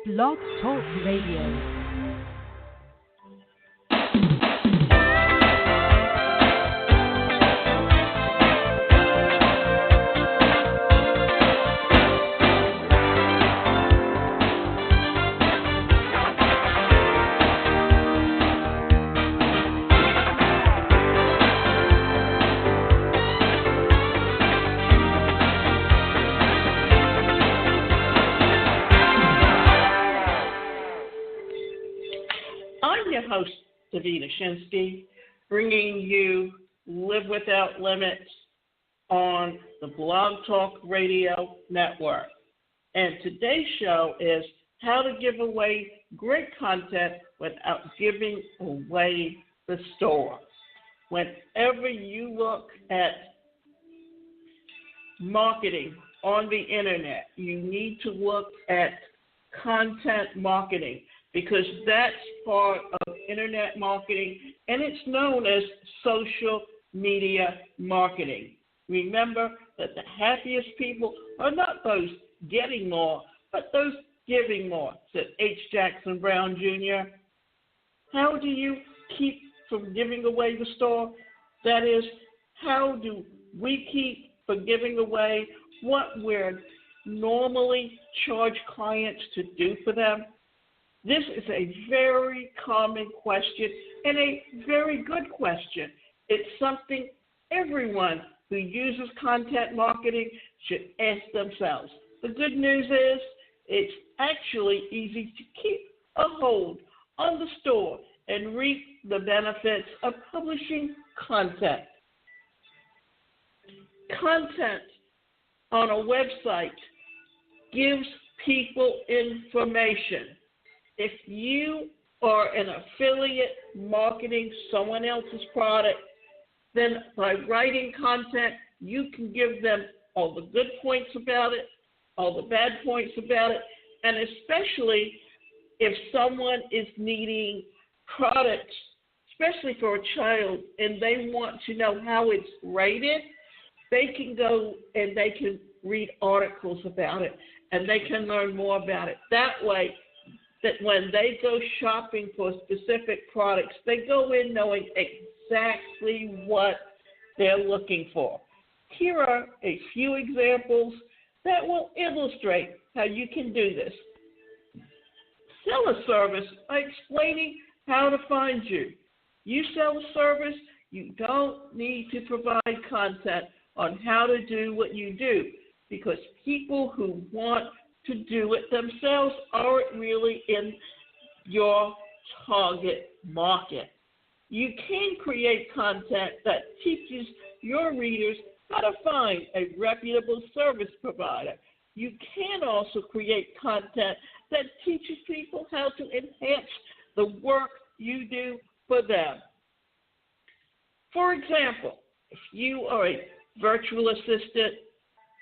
Blog Talk Radio. Host Davina Shinsky, bringing you Live Without Limits on the Blog Talk Radio Network. And today's show is how to give away great content without giving away the store. Whenever you look at marketing on the internet, you need to look at content marketing, because that's part of internet marketing, and it's known as social media marketing. Remember that the happiest people are not those getting more, but those giving more, said H. Jackson Brown Jr. How do you keep from giving away the store? That is, how do we keep from giving away what we're normally charge clients to do for them? This is a very common question and a very good question. It's something everyone who uses content marketing should ask themselves. The good news is it's actually easy to keep a hold on the store and reap the benefits of publishing content. Content on a website gives people information. If you are an affiliate marketing someone else's product, then by writing content, you can give them all the good points about it, all the bad points about it, and especially if someone is needing products, especially for a child, and they want to know how it's rated, they can go and they can read articles about it, and they can learn more about it. That way, that when they go shopping for specific products, they go in knowing exactly what they're looking for. Here are a few examples that will illustrate how you can do this. Sell a service by explaining how to find you. You sell a service, you don't need to provide content on how to do what you do, because people who want to do it themselves aren't really in your target market. You can create content that teaches your readers how to find a reputable service provider. You can also create content that teaches people how to enhance the work you do for them. For example, if you are a virtual assistant,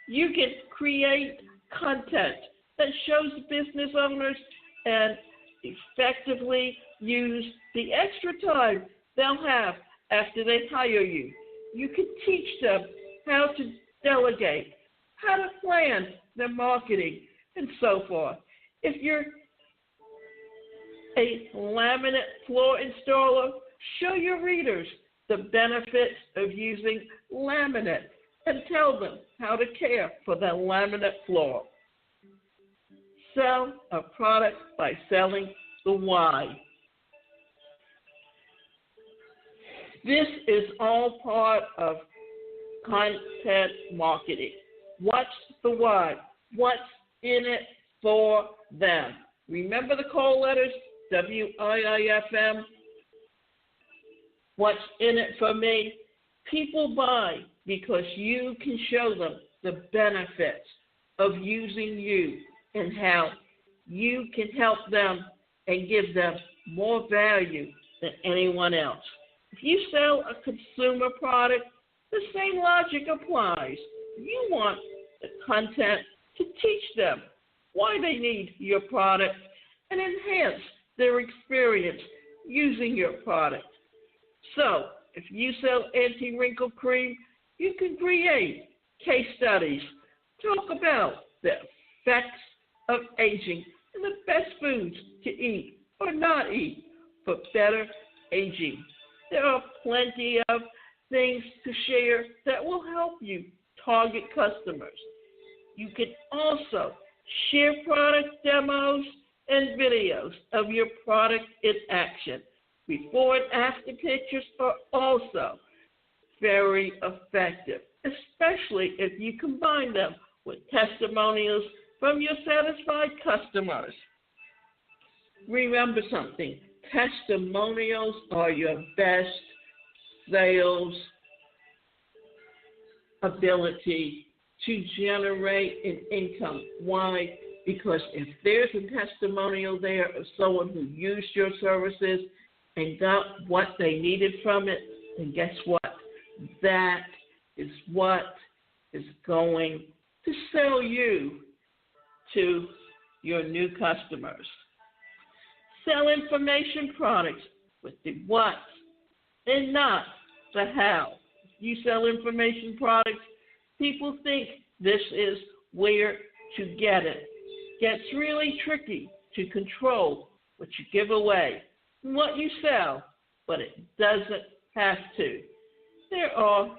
you can create content that shows business owners and effectively use the extra time they'll have after they hire you. You can teach them how to delegate, how to plan their marketing, and so forth. If you're a laminate floor installer, show your readers the benefits of using laminate and tell them how to care for that laminate floor. Sell a product by selling the why. This is all part of content marketing. What's the why? What's in it for them? Remember the call letters, WIIFM? What's in it for me? People buy because you can show them the benefits of using you and how you can help them and give them more value than anyone else. If you sell a consumer product, the same logic applies. You want the content to teach them why they need your product and enhance their experience using your product. So, if you sell anti-wrinkle cream, you can create case studies, talk about the effects of aging and the best foods to eat or not eat for better aging. There are plenty of things to share that will help you target customers. You can also share product demos and videos of your product in action. Before and after pictures are also very effective, especially if you combine them with testimonials from your satisfied customers. Remember something, testimonials are your best sales ability to generate an income. Why? Because if there's a testimonial there of someone who used your services and got what they needed from it, then guess what? That is what is going to sell you to your new customers. Sell information products with the what and not the how. You sell information products, people think this is where to get it. Gets really tricky to control what you give away and what you sell, but it doesn't have to. There are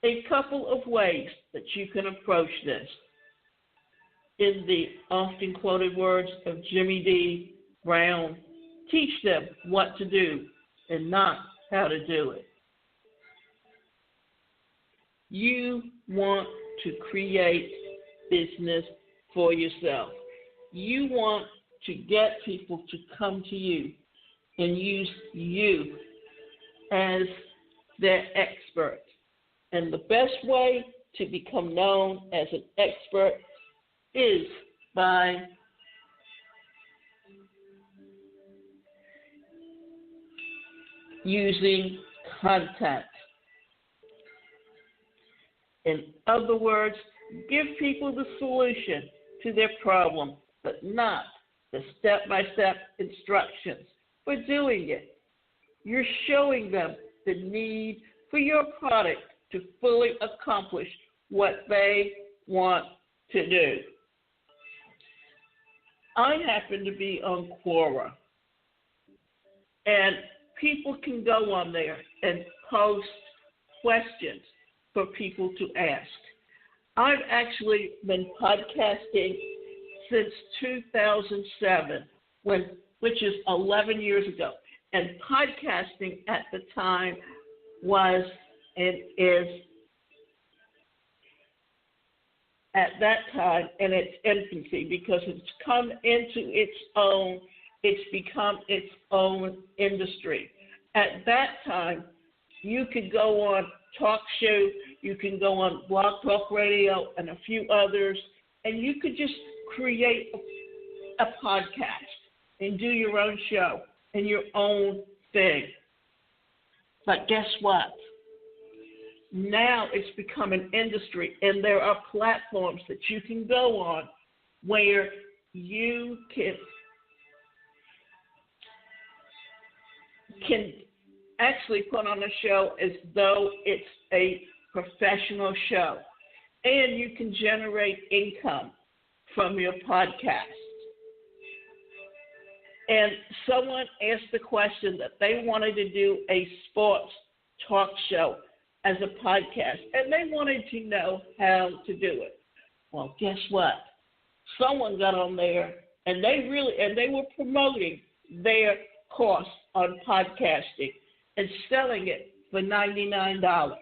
a couple of ways that you can approach this. In the often quoted words of Jimmy D. Brown, teach them what to do and not how to do it. You want to create business for yourself. You want to get people to come to you and use you as their expert. And the best way to become known as an expert is by using content. In other words, give people the solution to their problem, but not the step-by-step instructions for doing it. You're showing them the need for your product to fully accomplish what they want to do. I happen to be on Quora, and people can go on there and post questions for people to ask. I've actually been podcasting since 2007, which is 11 years ago. And podcasting at the time was and is at that time in its infancy, because it's come into its own, it's become its own industry. At that time, you could go on talk show, you can go on Blog Talk Radio and a few others, and you could just create a podcast and do your own show and your own thing. But guess what? Now it's become an industry, and there are platforms that you can go on where you can actually put on a show as though it's a professional show, and you can generate income from your podcast. And someone asked the question that they wanted to do a sports talk show as a podcast, and they wanted to know how to do it. Well, guess what? Someone got on there, and they were promoting their course on podcasting and selling it for $99.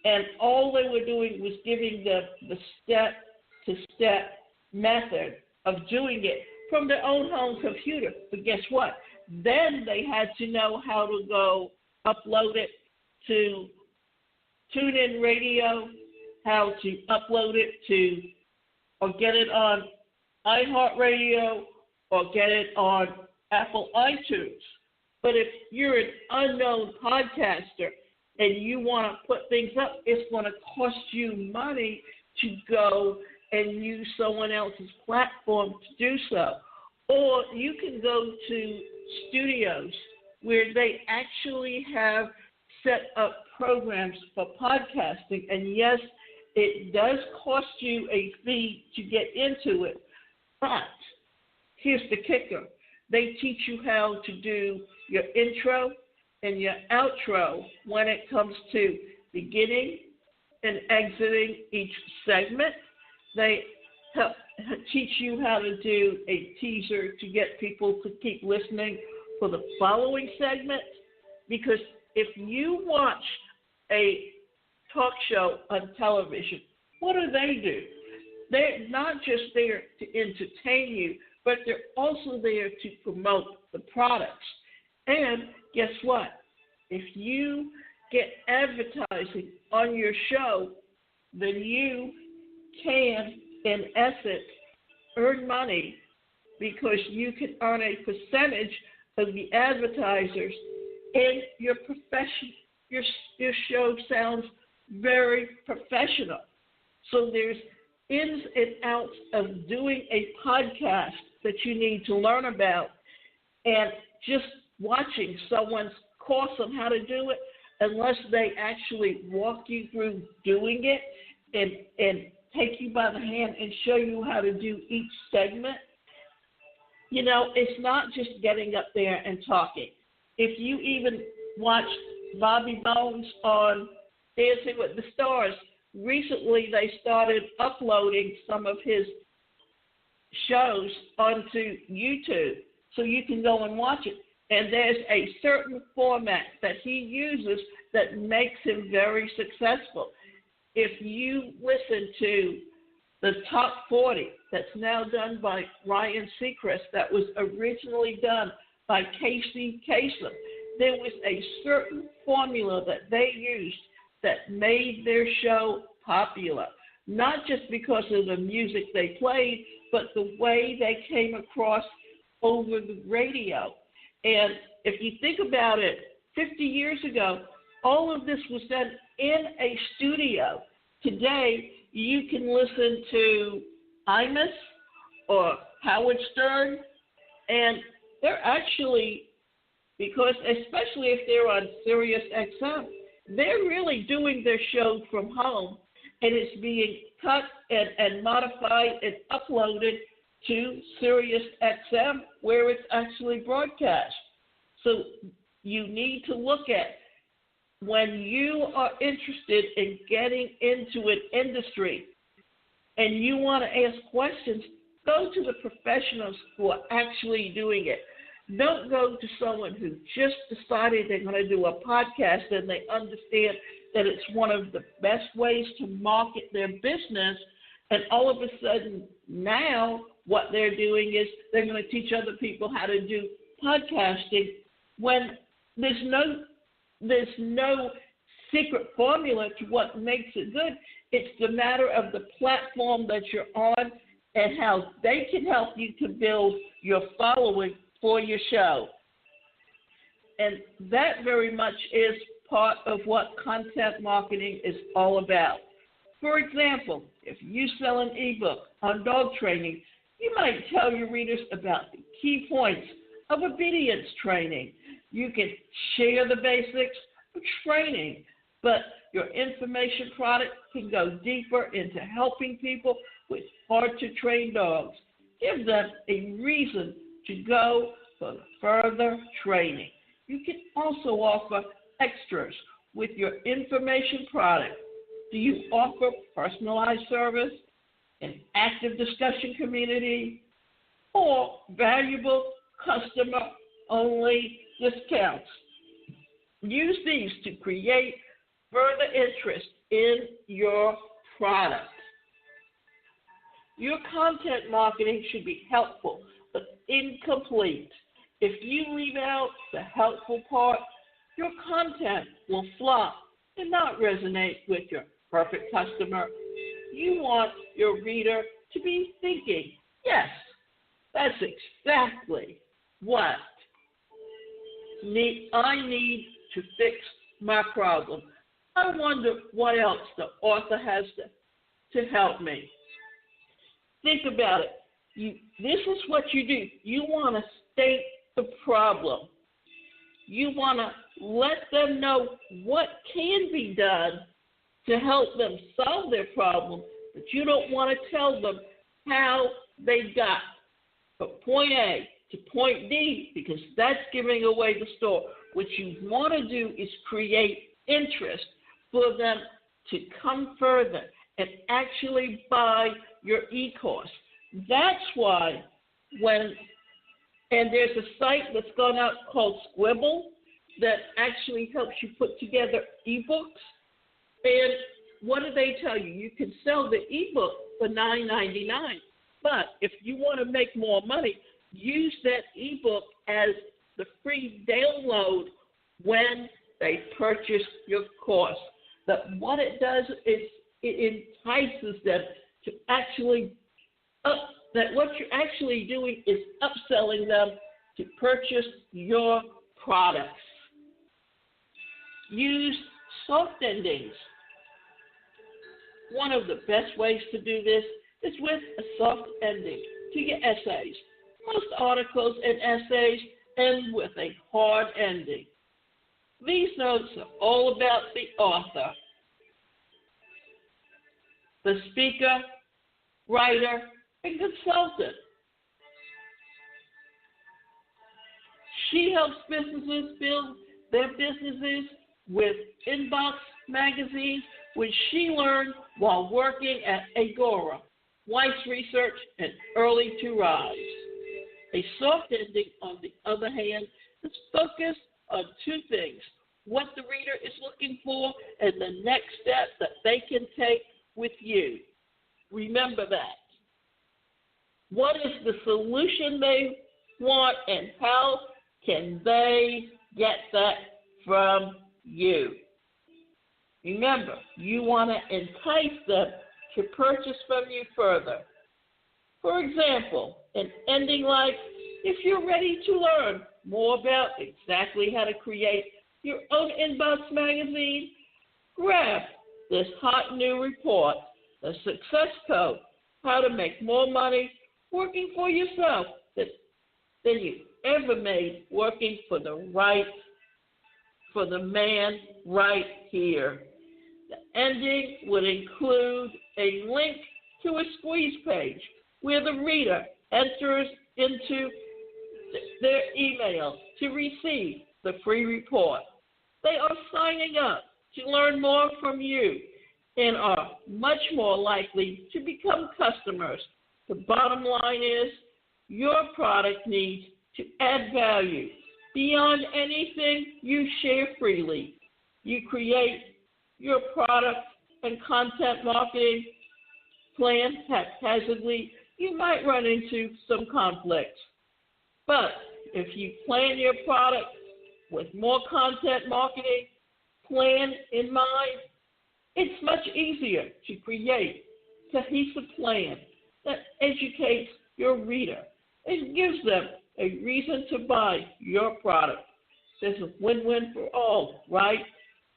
And all they were doing was giving them the step-to-step method of doing it from their own home computer. But guess what? Then they had to know how to go upload it to TuneIn Radio, how to upload it to, or get it on iHeartRadio, or get it on Apple iTunes. But if you're an unknown podcaster and you want to put things up, it's going to cost you money to go and use someone else's platform to do so. Or you can go to studios where they actually have set up programs for podcasting. And yes, It does cost you a fee to get into it, but here's the kicker. They teach you how to do your intro and your outro when it comes to beginning and exiting each segment. They teach you how to do a teaser to get people to keep listening for the following segment. Because if you watch a talk show on television, what do? They're not just there to entertain you, but they're also there to promote the products. And guess what? If you get advertising on your show, then you can, in essence, earn money because you can earn a percentage of the advertisers in your profession. Your show sounds very professional. So there's ins and outs of doing a podcast that you need to learn about, and just watching someone's course on how to do it, unless they actually walk you through doing it and take you by the hand and show you how to do each segment. You know, it's not just getting up there and talking. If you even watch Bobby Bones on Dancing with the Stars, recently they started uploading some of his shows onto YouTube, so you can go and watch it. And there's a certain format that he uses that makes him very successful. If you listen to the Top 40, that's now done by Ryan Seacrest, that was originally done by Casey Kasem, there was a certain formula that they used that made their show popular, not just because of the music they played, but the way they came across over the radio. And if you think about it, 50 years ago, all of this was done in a studio. Today, you can listen to Imus or Howard Stern, and they're actually, because especially if they're on Sirius XM, they're really doing their show from home, and it's being cut and modified and uploaded to Sirius XM, where it's actually broadcast. So you need to look at, when you are interested in getting into an industry and you want to ask questions, go to the professionals who are actually doing it. Don't go to someone who just decided they're going to do a podcast and they understand that it's one of the best ways to market their business, and all of a sudden now what they're doing is they're going to teach other people how to do podcasting, when there's no secret formula to what makes it good. It's the matter of the platform that you're on and how they can help you to build your following for your show. And that very much is part of what content marketing is all about. For example, if you sell an ebook on dog training, you might tell your readers about the key points of obedience training. You can share the basics of training, but your information product can go deeper into helping people with hard-to-train dogs. Give them a reason to go for further training. You can also offer extras with your information product. Do you offer personalized service, an active discussion community, or valuable customer-only discounts? Use these to create further interest in your product. Your content marketing should be helpful but incomplete. If you leave out the helpful part, your content will flop and not resonate with your perfect customer. You want your reader to be thinking, yes, that's exactly what I need to fix my problem. I wonder what else the author has to help me. Think about it. This is what you do. You want to state the problem. You want to let them know what can be done to help them solve their problem, but you don't want to tell them how they got from point A to point D, because that's giving away the store. What you want to do is create interest for them to come further and actually buy your e-course. That's why and there's a site that's gone out called Scribble that actually helps you put together ebooks. And what do they tell you? You can sell the ebook for $9.99. But if you want to make more money, use that ebook as the free download when they purchase your course. But what it does is it entices them to actually that what you're actually doing is upselling them to purchase your products. Use soft endings. One of the best ways to do this is with a soft ending to your essays. Most articles and essays end with a hard ending. These notes are all about the author, the speaker, writer, and consultant. She helps businesses build their businesses with Inbox magazines, which she learned while working at Agora, Weiss Research, and Early to Rise. A soft ending, on the other hand, is focused on two things: what the reader is looking for and the next step that they can take with you. Remember that. What is the solution they want, and how can they get that from you? Remember, you want to entice them to purchase from you further. For example, an ending like, if you're ready to learn more about exactly how to create your own Inbox magazine, grab this hot new report, The Success Code, How to Make More Money Working for Yourself than you ever made working for the man right here. The ending would include a link to a squeeze page where the reader enters into their email to receive the free report. They are signing up to learn more from you and are much more likely to become customers. The bottom line is your product needs to add value beyond anything you share freely. You create your product and content marketing plan haphazardly, you might run into some conflicts. But if you plan your product with more content marketing plan in mind, it's much easier to create a cohesive plan that educates your reader and gives them a reason to buy your product. There's a win-win for all, right?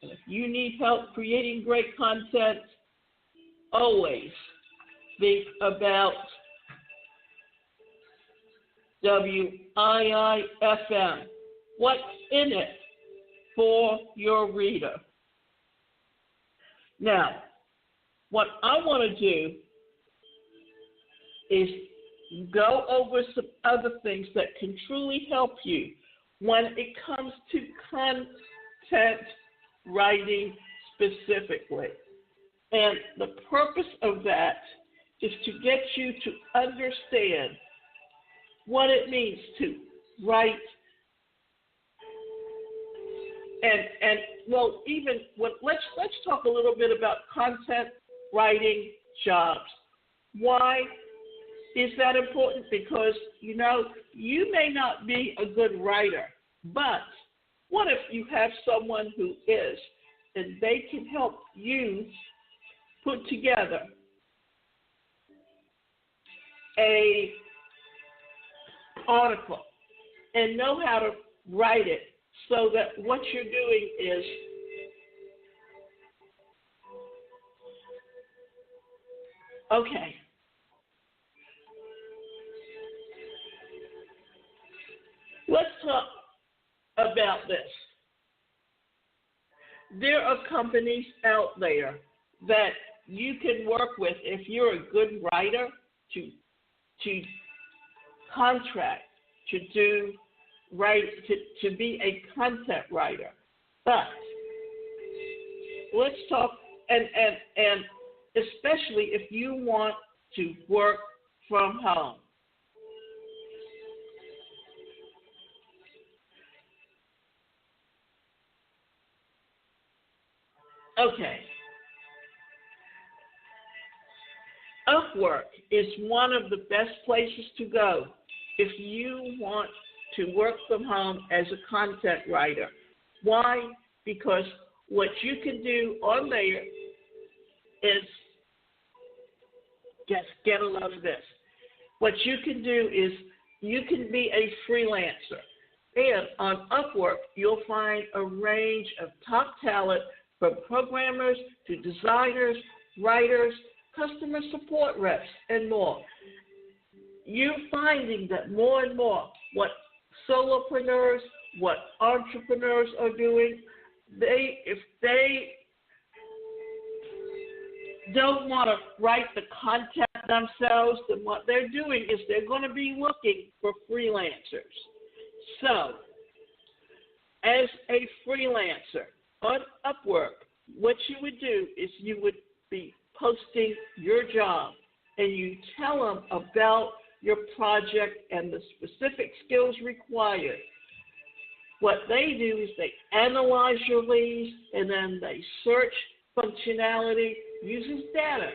And if you need help creating great content, always think about WIIFM. What's in it for your reader? Now, what I want to do is go over some other things that can truly help you when it comes to content writing specifically. And the purpose of that is to get you to understand what it means to write and well, even let's talk a little bit about content writing jobs. Why is that important? Because, you may not be a good writer, but what if you have someone who is, and they can help you put together a article and know how to write it so that what you're doing is okay. Let's talk about this. There are companies out there that you can work with if you're a good writer to contract to be a content writer. But let's talk and especially if you want to work from home. Okay. Upwork is one of the best places to go if you want to work from home as a content writer. Why? Because what you can do on there is, just get a load of this. What you can do is you can be a freelancer. And on Upwork, you'll find a range of top talent from programmers to designers, writers, customer support reps, and more. You're finding that more and more what solopreneurs, what entrepreneurs are doing, if they don't want to write the content themselves, then what they're doing is they're going to be looking for freelancers. So, as a freelancer on Upwork, what you would do is you would be posting your job and you tell them about your project and the specific skills required. What they do is they analyze your leads and then they search functionality, uses data,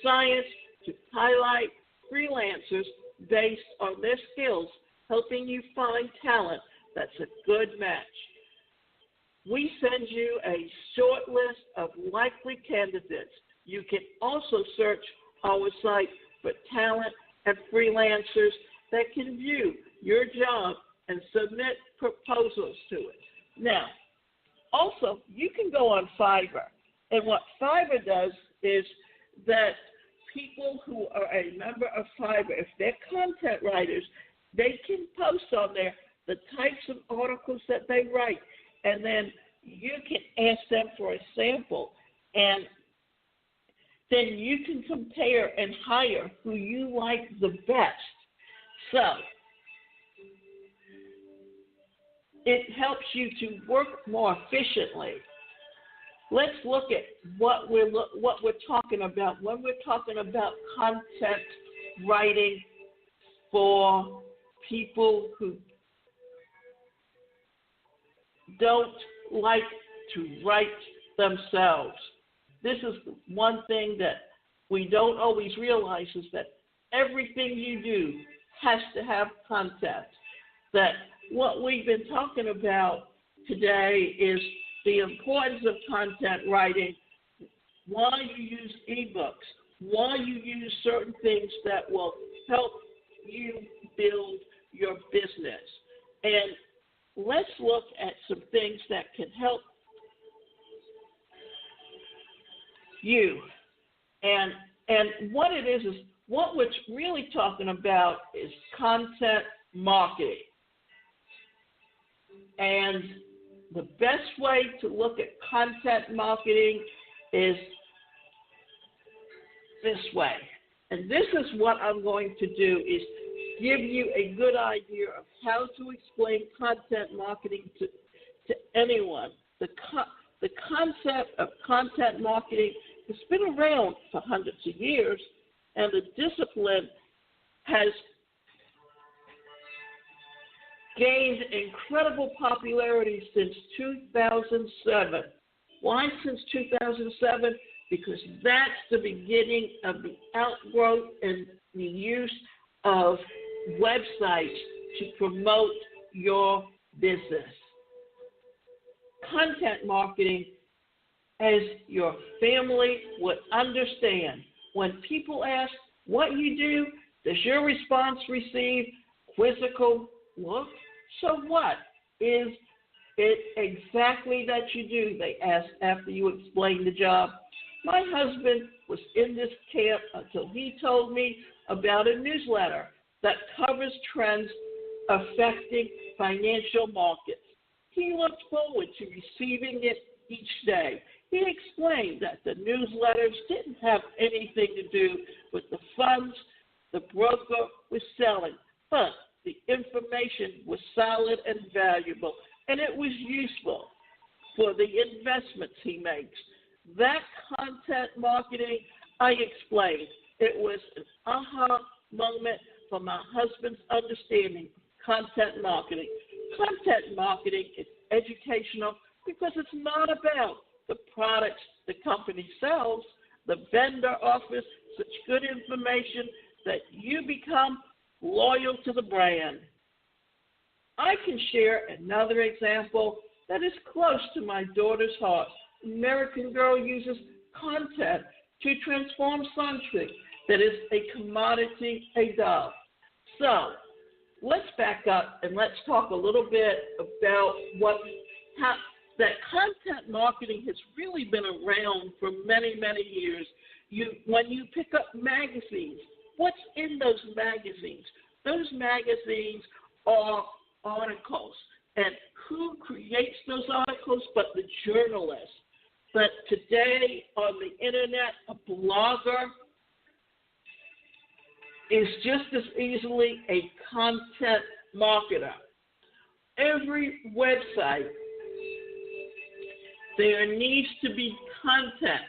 science to highlight freelancers based on their skills, helping you find talent that's a good match. We send you a short list of likely candidates. You can also search our site for talent and freelancers that can view your job and submit proposals to it. Now, also, you can go on Fiverr. And what Fiverr does is that people who are a member of Fiverr, if they're content writers, they can post on there the types of articles that they write. And then you can ask them for a sample. And then you can compare and hire who you like the best. So it helps you to work more efficiently. Let's look at what we're talking about when we're talking about content writing for people who don't like to write themselves. This is one thing that we don't always realize, is that everything you do has to have content. That what we've been talking about today is the importance of content writing, why you use ebooks, why you use certain things that will help you build your business. And let's look at some things that can help you. And what it is what we're really talking about is content marketing. And the best way to look at content marketing is this way. And this is what I'm going to do, is give you a good idea of how to explain content marketing to anyone. The concept of content marketing has been around for hundreds of years, and the discipline has gained incredible popularity since 2007. Why since 2007? Because that's the beginning of the outgrowth and the use of websites to promote your business. Content marketing, as your family would understand. When people ask what you do, does your response receive quizzical look? So what? Is it exactly that you do? They ask after you explain the job. My husband was in this camp until he told me about a newsletter that covers trends affecting financial markets. He looked forward to receiving it each day. He explained that the newsletters didn't have anything to do with the funds the broker was selling, but the information was solid and valuable, and it was useful for the investments he makes. That content marketing, I explained, it was an aha moment for my husband's understanding of content marketing. Content marketing is educational because it's not about the products the company sells. The vendor offers such good information that you become loyal to the brand. I can share another example that is close to my daughter's heart. American Girl uses content to transform something that is a commodity, a doll. So let's back up and let's talk a little bit about how that content marketing has really been around for many, many years. When you pick up magazines, what's in those magazines? Those magazines are articles. And who creates those articles but the journalist? But today on the internet, a blogger is just as easily a content marketer. Every website, there needs to be content.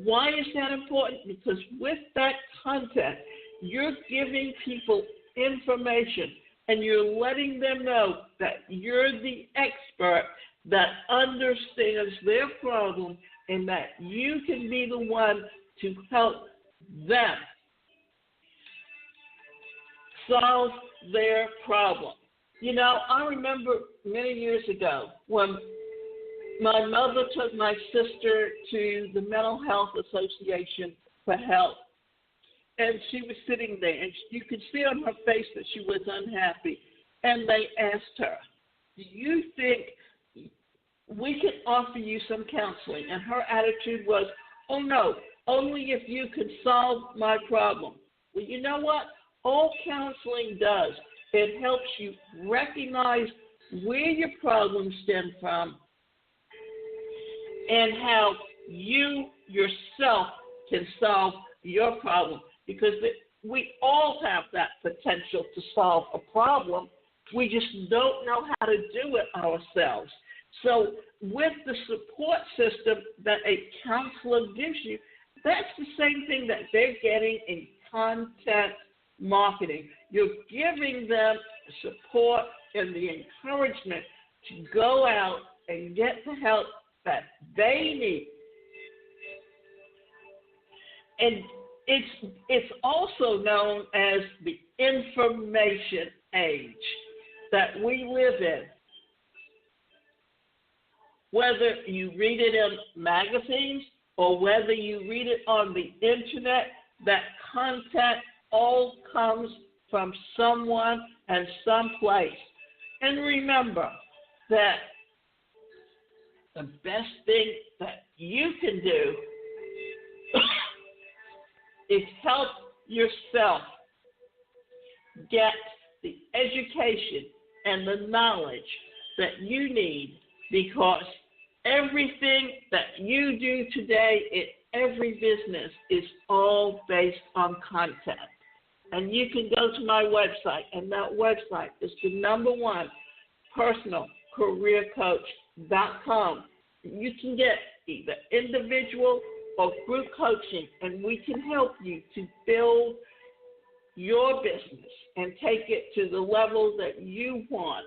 Why is that important? Because with that content, you're giving people information and you're letting them know that you're the expert that understands their problem and that you can be the one to help them solve their problem. You know, I remember many years ago when my mother took my sister to the Mental Health Association for help. And she was sitting there, and you could see on her face that she was unhappy. And they asked her, do you think we can offer you some counseling? And her attitude was, oh, no, only if you can solve my problem. Well, you know what? All counseling does, it helps you recognize where your problems stem from and how you yourself can solve your problem. Because we all have that potential to solve a problem. We just don't know how to do it ourselves. So with the support system that a counselor gives you, that's the same thing that they're getting in content marketing. You're giving them support and the encouragement to go out and get the help that they need. And it's also known as the information age that we live in. Whether you read it in magazines or whether you read it on the internet, that content all comes from someone and someplace. And remember that the best thing that you can do is help yourself get the education and the knowledge that you need, because everything that you do today in every business is all based on content. And you can go to my website, and that website is the #1 personalcareercoach.com. You can get either individual or group coaching, and we can help you to build your business and take it to the level that you want.